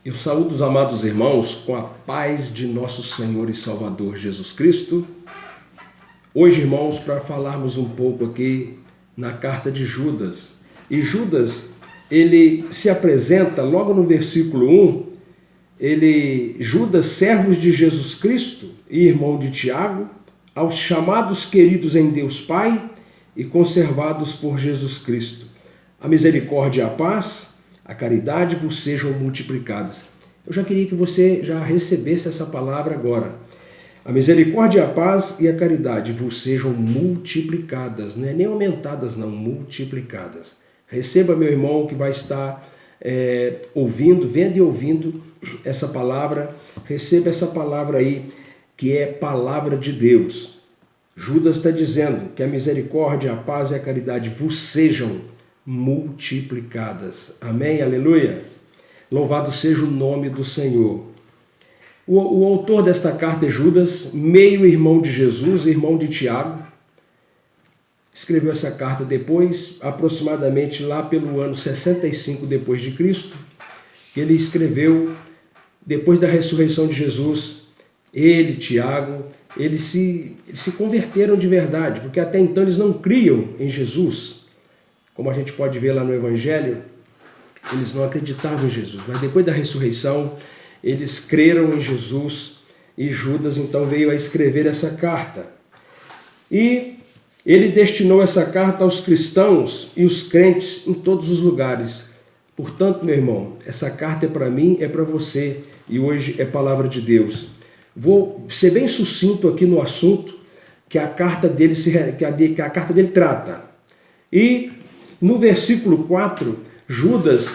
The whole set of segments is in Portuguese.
Eu saúdo os amados irmãos com a paz de nosso Senhor e Salvador Jesus Cristo. Hoje, irmãos, para falarmos um pouco aqui na carta de Judas. E Judas, ele se apresenta logo no versículo 1, Judas, servos de Jesus Cristo e irmão de Tiago, aos chamados queridos em Deus Pai e conservados por Jesus Cristo. A misericórdia e a paz, a caridade vos sejam multiplicadas. Eu já queria que você já recebesse essa palavra agora. A misericórdia, a paz e a caridade vos sejam multiplicadas, não é nem aumentadas, não, multiplicadas. Receba, meu irmão, que vai estar ouvindo, vendo e ouvindo essa palavra. Receba essa palavra aí, que é palavra de Deus. Judas está dizendo que a misericórdia, a paz e a caridade vos sejam multiplicadas. Amém? Aleluia! Louvado seja o nome do Senhor. O autor desta carta é Judas, meio-irmão de Jesus, irmão de Tiago. Escreveu essa carta depois, aproximadamente lá pelo ano 65 depois de Cristo, que ele escreveu depois da ressurreição de Jesus. Ele, Tiago, eles se converteram de verdade, porque até então eles não criam em Jesus. Como a gente pode ver lá no Evangelho, eles não acreditavam em Jesus, mas depois da ressurreição, eles creram em Jesus e Judas então veio a escrever essa carta. E ele destinou essa carta aos cristãos e os crentes em todos os lugares. Portanto, meu irmão, essa carta é para mim, é para você, e hoje é palavra de Deus. Vou ser bem sucinto aqui no assunto que a carta dele, que a carta dele trata. E no versículo 4, Judas,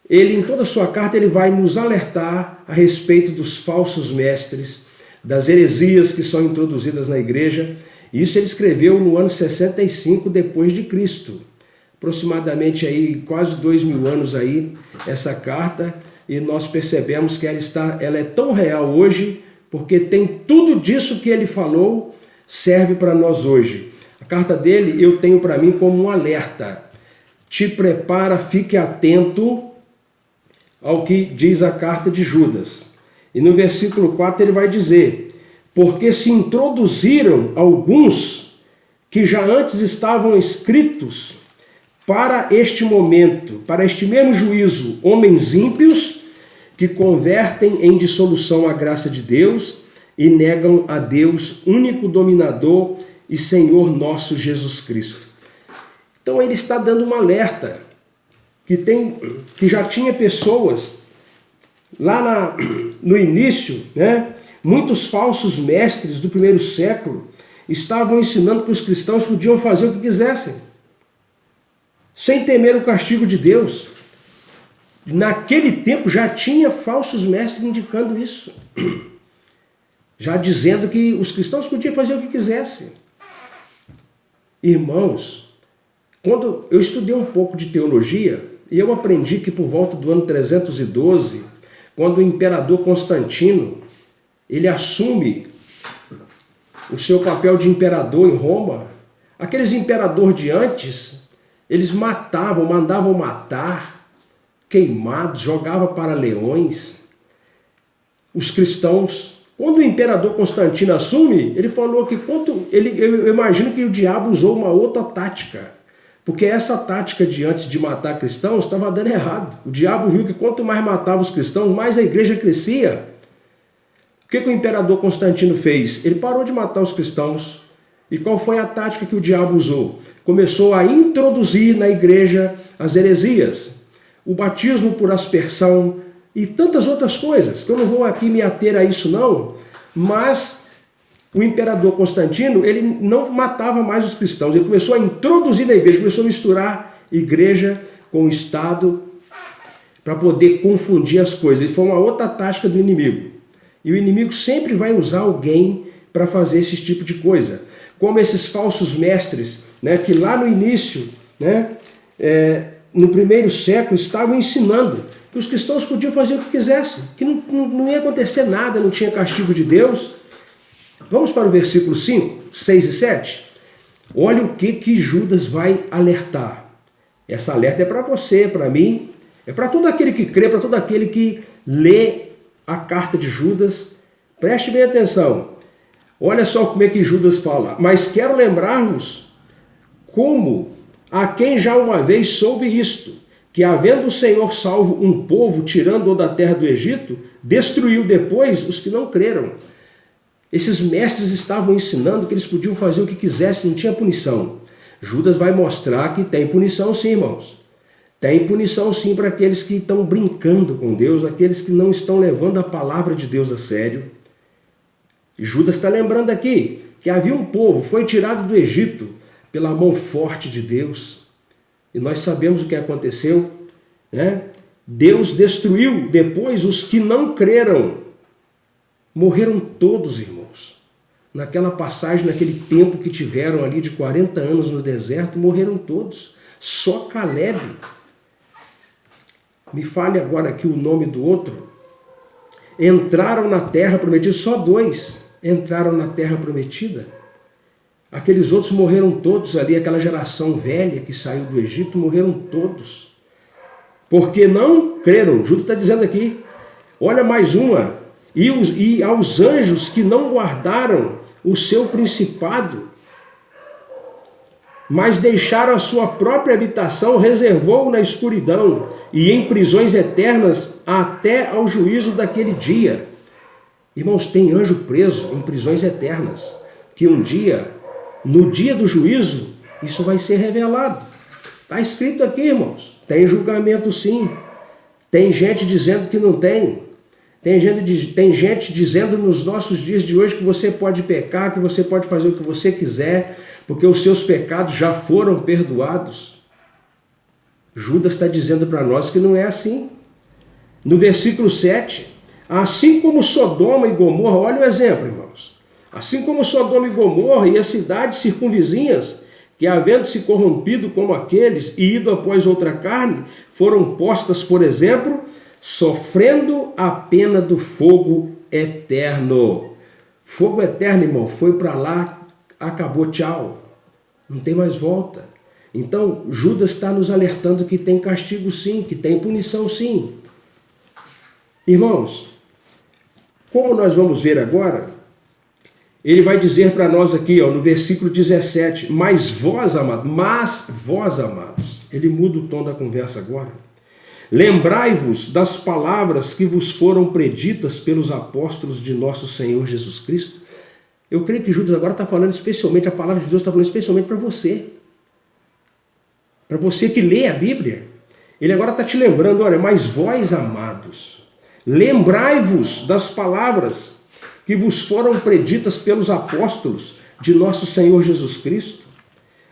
ele em toda a sua carta, ele vai nos alertar a respeito dos falsos mestres, das heresias que são introduzidas na igreja. Isso ele escreveu no ano 65 depois de Cristo. Aproximadamente aí quase 2000 anos aí essa carta, e nós percebemos que ela é tão real hoje, porque tem tudo disso que ele falou, serve para nós hoje. A carta dele eu tenho para mim como um alerta. Te prepara, fique atento ao que diz a carta de Judas. E no versículo 4 ele vai dizer: porque se introduziram alguns que já antes estavam escritos para este momento, para este mesmo juízo, homens ímpios que convertem em dissolução a graça de Deus e negam a Deus, único dominador e Senhor nosso Jesus Cristo. Então ele está dando um alerta que já tinha pessoas lá no início, né? Muitos falsos mestres do primeiro século estavam ensinando que os cristãos podiam fazer o que quisessem, sem temer o castigo de Deus. Naquele tempo já tinha falsos mestres indicando isso, já dizendo que os cristãos podiam fazer o que quisessem. Irmãos, quando eu estudei um pouco de teologia, e eu aprendi que por volta do ano 312, quando o imperador Constantino ele assume o seu papel de imperador em Roma, aqueles imperadores de antes, eles mandavam matar, queimados, jogavam para leões os cristãos. Quando o imperador Constantino assume, ele falou que eu imagino que o diabo usou uma outra tática, porque essa tática de antes de matar cristãos estava dando errado. O diabo viu que quanto mais matava os cristãos, mais a igreja crescia. O que o imperador Constantino fez? Ele parou de matar os cristãos. E qual foi a tática que o diabo usou? Começou a introduzir na igreja as heresias, o batismo por aspersão e tantas outras coisas, que eu não vou aqui me ater a isso não, mas o imperador Constantino, ele não matava mais os cristãos, ele começou a introduzir na igreja, começou a misturar igreja com o Estado para poder confundir as coisas. Isso foi uma outra tática do inimigo. E o inimigo sempre vai usar alguém para fazer esse tipo de coisa. Como esses falsos mestres, né, que lá no início, né, no primeiro século, estavam ensinando que os cristãos podiam fazer o que quisessem, que não ia acontecer nada, não tinha castigo de Deus. Vamos para o versículo 5, 6 e 7. Olha o que Judas vai alertar. Essa alerta é para você, para mim, É para todo aquele que crê, para todo aquele que lê a carta de Judas. Preste bem atenção. Olha só como é que Judas fala. Mas quero lembrar-vos como a quem já uma vez soube isto, que havendo o Senhor salvo um povo, tirando-o da terra do Egito, destruiu depois os que não creram. Esses mestres estavam ensinando que eles podiam fazer o que quisessem, não tinha punição. Judas vai mostrar que tem punição sim, irmãos. Tem punição sim para aqueles que estão brincando com Deus, aqueles que não estão levando a palavra de Deus a sério. Judas está lembrando aqui que havia um povo, foi tirado do Egito pela mão forte de Deus. E nós sabemos o que aconteceu, né? Deus destruiu depois os que não creram. Morreram todos, irmãos. Naquela passagem, naquele tempo que tiveram ali de 40 anos no deserto, morreram todos. Só Caleb. Me fale agora aqui o nome do outro. Entraram na terra prometida, só 2 entraram na terra prometida. Aqueles outros morreram todos ali, aquela geração velha que saiu do Egito, morreram todos. Porque não creram. Judas está dizendo aqui, olha mais uma. E aos anjos que não guardaram o seu principado, mas deixaram a sua própria habitação, reservou na escuridão e em prisões eternas até ao juízo daquele dia. Irmãos, tem anjo preso em prisões eternas, que um dia, no dia do juízo, isso vai ser revelado. Está escrito aqui, irmãos. Tem julgamento sim. Tem gente dizendo que não tem. Tem gente dizendo nos nossos dias de hoje que você pode pecar, que você pode fazer o que você quiser, porque os seus pecados já foram perdoados. Judas está dizendo para nós que não é assim. No versículo 7, assim como Sodoma e Gomorra, olha o exemplo, irmãos. Assim como Sodoma e Gomorra e as cidades circunvizinhas, que havendo se corrompido como aqueles e ido após outra carne, foram postas, por exemplo, sofrendo a pena do fogo eterno. Fogo eterno, irmão, foi para lá, acabou, tchau. Não tem mais volta. Então, Judas está nos alertando que tem castigo sim, que tem punição sim. Irmãos, como nós vamos ver agora, ele vai dizer para nós aqui, ó, no versículo 17, mas vós, amados, ele muda o tom da conversa agora. Lembrai-vos das palavras que vos foram preditas pelos apóstolos de nosso Senhor Jesus Cristo. Eu creio que Judas agora está falando especialmente, a palavra de Deus está falando especialmente para você. Para você que lê a Bíblia. Ele agora está te lembrando, olha, mas vós, amados, lembrai-vos das palavras que vos foram preditas pelos apóstolos de nosso Senhor Jesus Cristo,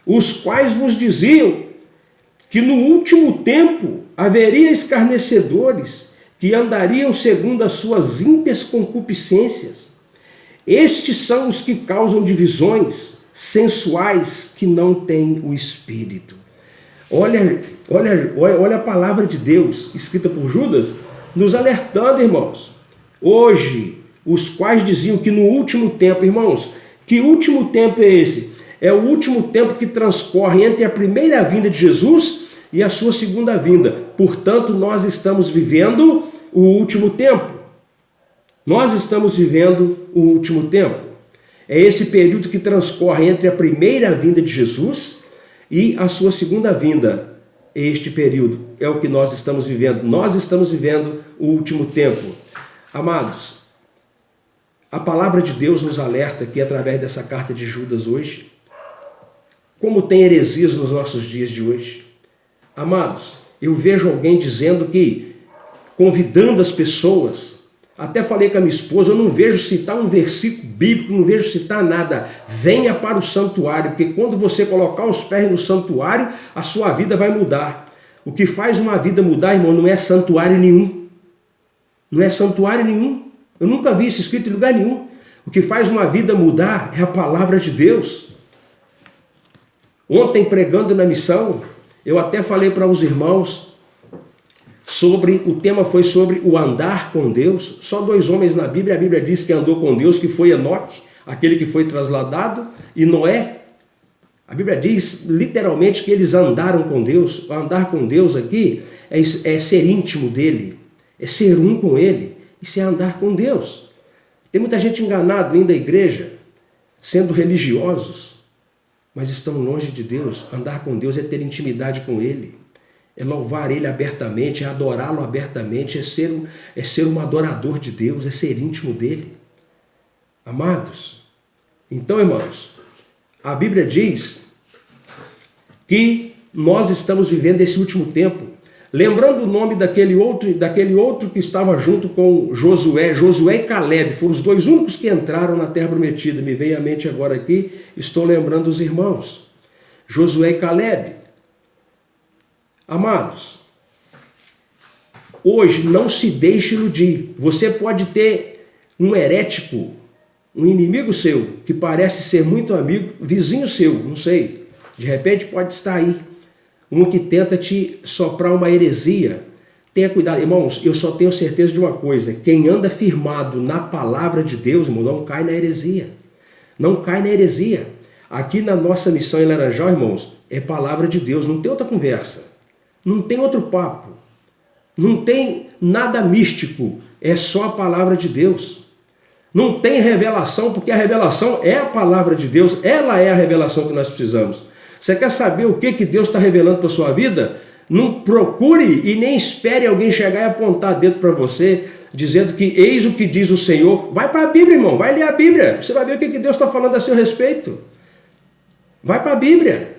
os quais vos diziam que no último tempo haveria escarnecedores que andariam segundo as suas ímpias concupiscências. Estes são os que causam divisões sensuais que não têm o Espírito. Olha a palavra de Deus escrita por Judas, nos alertando, irmãos. Hoje, os quais diziam que no último tempo, irmãos, que último tempo é esse? É o último tempo que transcorre entre a primeira vinda de Jesus e a sua segunda vinda. Portanto, nós estamos vivendo o último tempo. Nós estamos vivendo o último tempo. É esse período que transcorre entre a primeira vinda de Jesus e a sua segunda vinda. Este período é o que nós estamos vivendo. Nós estamos vivendo o último tempo. Amados, a palavra de Deus nos alerta aqui através dessa carta de Judas hoje, como tem heresias nos nossos dias de hoje. Amados, eu vejo alguém dizendo que, convidando as pessoas, até falei com a minha esposa, eu não vejo citar um versículo bíblico, não vejo citar nada. Venha para o santuário, porque quando você colocar os pés no santuário, a sua vida vai mudar. O que faz uma vida mudar, irmão, não é santuário nenhum. Não é santuário nenhum. Eu nunca vi isso escrito em lugar nenhum. O que faz uma vida mudar é a palavra de Deus. Ontem, pregando na missão, eu até falei para os irmãos o tema foi sobre o andar com Deus. Só 2 homens na Bíblia, a Bíblia diz que andou com Deus, que foi Enoque, aquele que foi trasladado, e Noé. A Bíblia diz literalmente que eles andaram com Deus. Andar com Deus aqui é ser íntimo dele, é ser um com ele, isso é andar com Deus. Tem muita gente enganada vindo da igreja, sendo religiosos, mas estão longe de Deus. Andar com Deus é ter intimidade com ele, é louvar ele abertamente, é adorá-lo abertamente, é ser um adorador de Deus, é ser íntimo dele. Amados, então, irmãos, a Bíblia diz que nós estamos vivendo esse último tempo. Lembrando o nome daquele outro que estava junto com Josué e Caleb, foram os dois únicos que entraram na terra prometida. Me veio à mente agora aqui, estou lembrando os irmãos. Josué e Caleb. Amados, hoje não se deixe iludir. Você pode ter um herético, um inimigo seu, que parece ser muito amigo, vizinho seu, não sei. De repente pode estar aí. Um que tenta te soprar uma heresia. Tenha cuidado. Irmãos, eu só tenho certeza de uma coisa. Quem anda firmado na palavra de Deus, irmão, não cai na heresia. Não cai na heresia. Aqui na nossa missão em Laranjal, irmãos, é palavra de Deus. Não tem outra conversa. Não tem outro papo. Não tem nada místico. É só a palavra de Deus. Não tem revelação, porque a revelação é a palavra de Deus. Ela é a revelação que nós precisamos. Você quer saber o que Deus está revelando para a sua vida? Não procure e nem espere alguém chegar e apontar dedo para você, dizendo que eis o que diz o Senhor. Vai para a Bíblia, irmão, vai ler a Bíblia. Você vai ver o que Deus está falando a seu respeito. Vai para a Bíblia.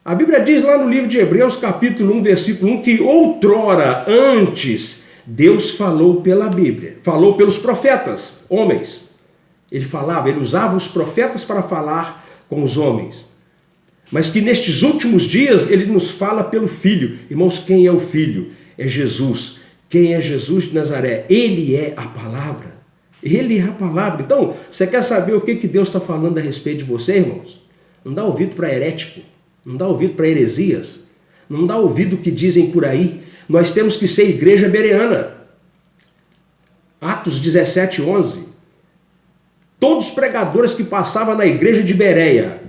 A Bíblia diz lá no livro de Hebreus, capítulo 1, versículo 1, que outrora, antes, Deus falou pela Bíblia, falou pelos profetas, homens. Ele usava os profetas para falar com os homens. Mas que nestes últimos dias ele nos fala pelo Filho. Irmãos, quem é o Filho? É Jesus. Quem é Jesus de Nazaré? Ele é a palavra. Ele é a palavra. Então, você quer saber o que Deus está falando a respeito de você, irmãos? Não dá ouvido para herético. Não dá ouvido para heresias. Não dá ouvido o que dizem por aí. Nós temos que ser igreja bereana. Atos 17, 11. Todos os pregadores que passavam na igreja de Bereia,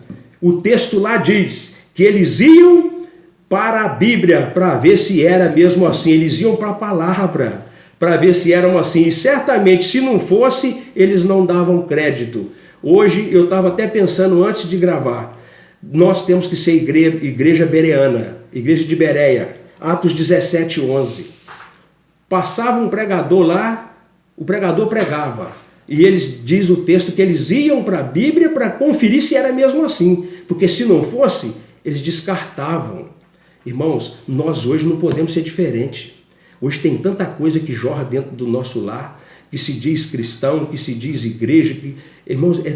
o texto lá diz que eles iam para a Bíblia para ver se era mesmo assim. Eles iam para a palavra para ver se eram assim. E certamente, se não fosse, eles não davam crédito. Hoje, eu estava até pensando antes de gravar, nós temos que ser igreja bereana, igreja de Bereia. Atos 17, 11. Passava um pregador lá, o pregador pregava. E eles, diz o texto, que eles iam para a Bíblia para conferir se era mesmo assim. Porque se não fosse, eles descartavam. Irmãos, nós hoje não podemos ser diferente. Hoje tem tanta coisa que jorra dentro do nosso lar, que se diz cristão, que se diz igreja. Irmãos, é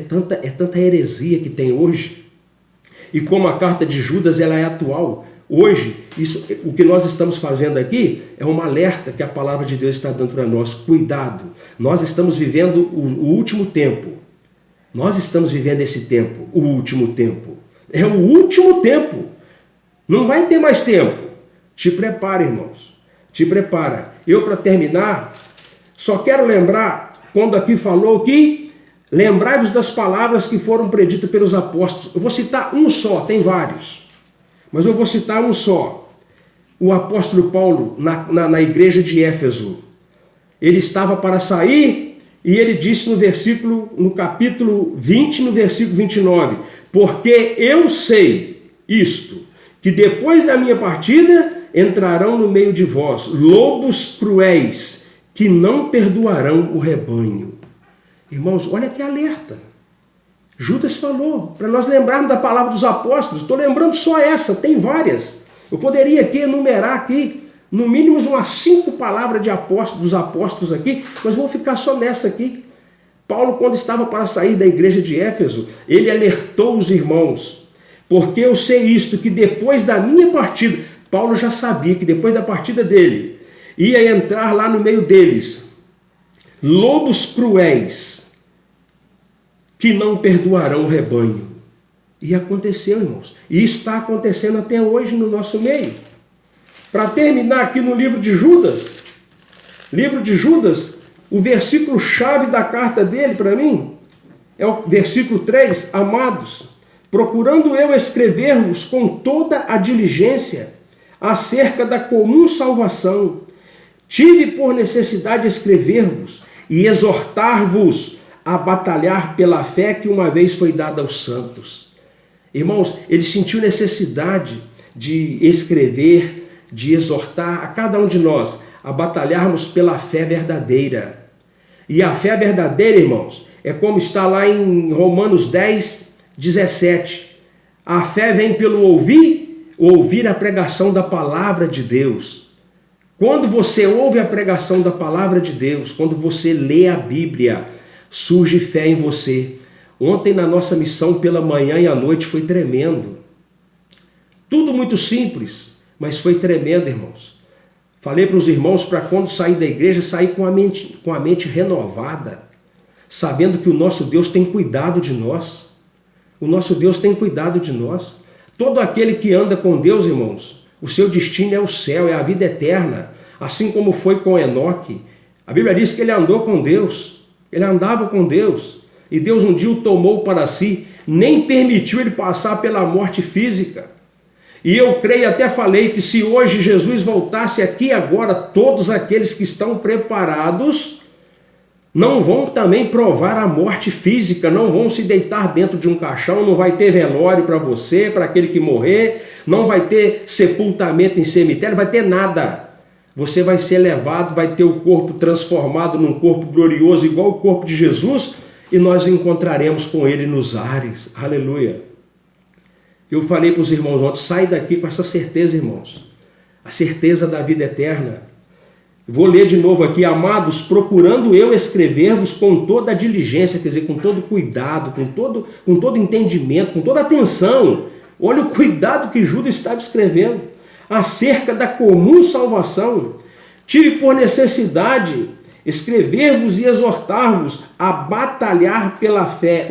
tanta heresia que tem hoje. E como a carta de Judas ela é atual, hoje, o que nós estamos fazendo aqui é um alerta que a palavra de Deus está dando para nós. Cuidado, nós estamos vivendo o último tempo. Nós estamos vivendo esse tempo, o último tempo. É o último tempo. Não vai ter mais tempo. Te prepara, irmãos. Te prepara. Eu, para terminar, só quero lembrar, quando aqui falou que lembrai-vos das palavras que foram preditas pelos apóstolos. Eu vou citar um só, tem vários. Mas eu vou citar um só. O apóstolo Paulo, na igreja de Éfeso. Ele estava para sair e ele disse no capítulo 20, no versículo 29, porque eu sei isto, que depois da minha partida entrarão no meio de vós lobos cruéis, que não perdoarão o rebanho. Irmãos, olha que alerta. Judas falou, para nós lembrarmos da palavra dos apóstolos. Estou lembrando só essa, tem várias. Eu poderia aqui enumerar aqui, no mínimo umas 5 palavras de apóstolos, dos apóstolos aqui, mas vou ficar só nessa aqui. Paulo, quando estava para sair da igreja de Éfeso, ele alertou os irmãos, porque eu sei isto, que depois da minha partida, Paulo já sabia que depois da partida dele, ia entrar lá no meio deles lobos cruéis, que não perdoarão o rebanho. E aconteceu, irmãos. E está acontecendo até hoje no nosso meio. Para terminar aqui no livro de Judas, o versículo-chave da carta dele para mim é o versículo 3, amados, procurando eu escrever-vos com toda a diligência acerca da comum salvação, tive por necessidade escrever-vos e exortar-vos a batalhar pela fé que uma vez foi dada aos santos. Irmãos, ele sentiu necessidade de escrever, de exortar a cada um de nós a batalharmos pela fé verdadeira. E a fé verdadeira, irmãos, é como está lá em Romanos 10, 17. A fé vem pelo ouvir a pregação da palavra de Deus. Quando você ouve a pregação da palavra de Deus, quando você lê a Bíblia, surge fé em você. Ontem na nossa missão pela manhã e à noite foi tremendo. Tudo muito simples, mas foi tremendo, irmãos. Falei para os irmãos para quando sair da igreja, sair com a mente renovada, sabendo que o nosso Deus tem cuidado de nós. O nosso Deus tem cuidado de nós. Todo aquele que anda com Deus, irmãos, o seu destino é o céu, é a vida eterna. Assim como foi com Enoque. A Bíblia diz que ele andou com Deus. Ele andava com Deus. E Deus um dia o tomou para si. Nem permitiu ele passar pela morte física. E eu creio, até falei, que se hoje Jesus voltasse aqui agora, todos aqueles que estão preparados não vão também provar a morte física, não vão se deitar dentro de um caixão, não vai ter velório para você, para aquele que morrer, não vai ter sepultamento em cemitério, vai ter nada. Você vai ser levado, vai ter o corpo transformado num corpo glorioso, igual o corpo de Jesus, e nós encontraremos com ele nos ares. Aleluia. Eu falei para os irmãos ontem, sai daqui com essa certeza, irmãos. A certeza da vida eterna. Vou ler de novo aqui. Amados, procurando eu escrever-vos com toda a diligência, quer dizer, com todo cuidado, com todo entendimento, com toda atenção. Olha o cuidado que Judas estava escrevendo. Acerca da comum salvação. Tive por necessidade escrever-vos e exortar-vos a batalhar pela fé,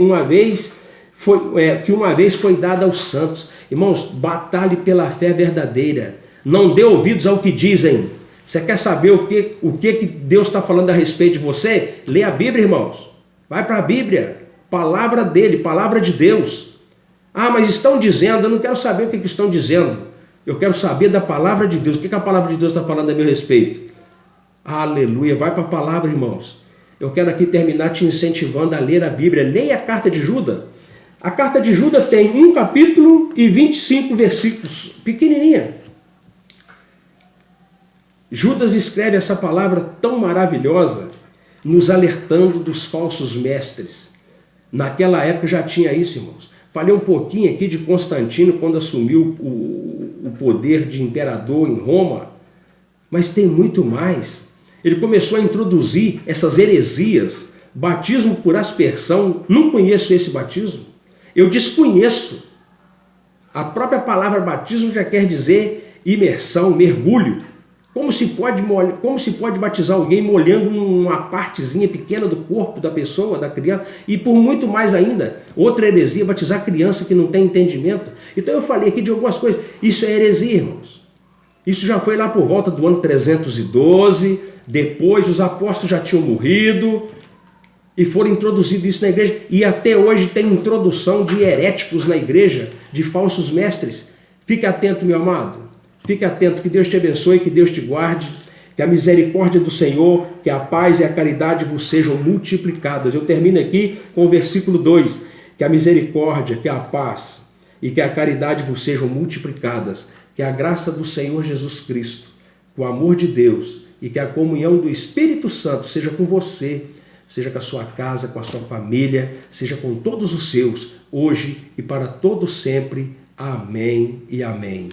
que uma vez foi dada aos santos. Irmãos, batalhe pela fé verdadeira. Não dê ouvidos ao que dizem. Você quer saber o que Deus está falando a respeito de você? Lê a Bíblia, irmãos. Vai para a Bíblia. Palavra dele, palavra de Deus. Ah, mas estão dizendo, eu não quero saber o que estão dizendo. Eu quero saber da palavra de Deus. O que a palavra de Deus está falando a meu respeito? Aleluia. Vai para a palavra, irmãos. Eu quero aqui terminar te incentivando a ler a Bíblia. Leia a carta de Judas. A carta de Judas tem 1 capítulo e 25 versículos. Pequenininha. Judas escreve essa palavra tão maravilhosa, nos alertando dos falsos mestres. Naquela época já tinha isso, irmãos. Falei um pouquinho aqui de Constantino, quando assumiu o poder de imperador em Roma, mas tem muito mais. Ele começou a introduzir essas heresias, batismo por aspersão. Não conheço esse batismo. Eu desconheço. A própria palavra batismo já quer dizer imersão, mergulho. Como se pode batizar alguém molhando uma partezinha pequena do corpo da pessoa, da criança? E por muito mais ainda, outra heresia, batizar criança que não tem entendimento. Então eu falei aqui de algumas coisas. Isso é heresia, irmãos. Isso já foi lá por volta do ano 312. Depois os apóstolos já tinham morrido e foram introduzidos isso na igreja. E até hoje tem introdução de heréticos na igreja, de falsos mestres. Fique atento, meu amado. Fique atento, que Deus te abençoe, que Deus te guarde, que a misericórdia do Senhor, que a paz e a caridade vos sejam multiplicadas. Eu termino aqui com o versículo 2, que a misericórdia, que a paz e que a caridade vos sejam multiplicadas, que a graça do Senhor Jesus Cristo, o amor de Deus e que a comunhão do Espírito Santo seja com você, seja com a sua casa, com a sua família, seja com todos os seus, hoje e para todo sempre. Amém e amém.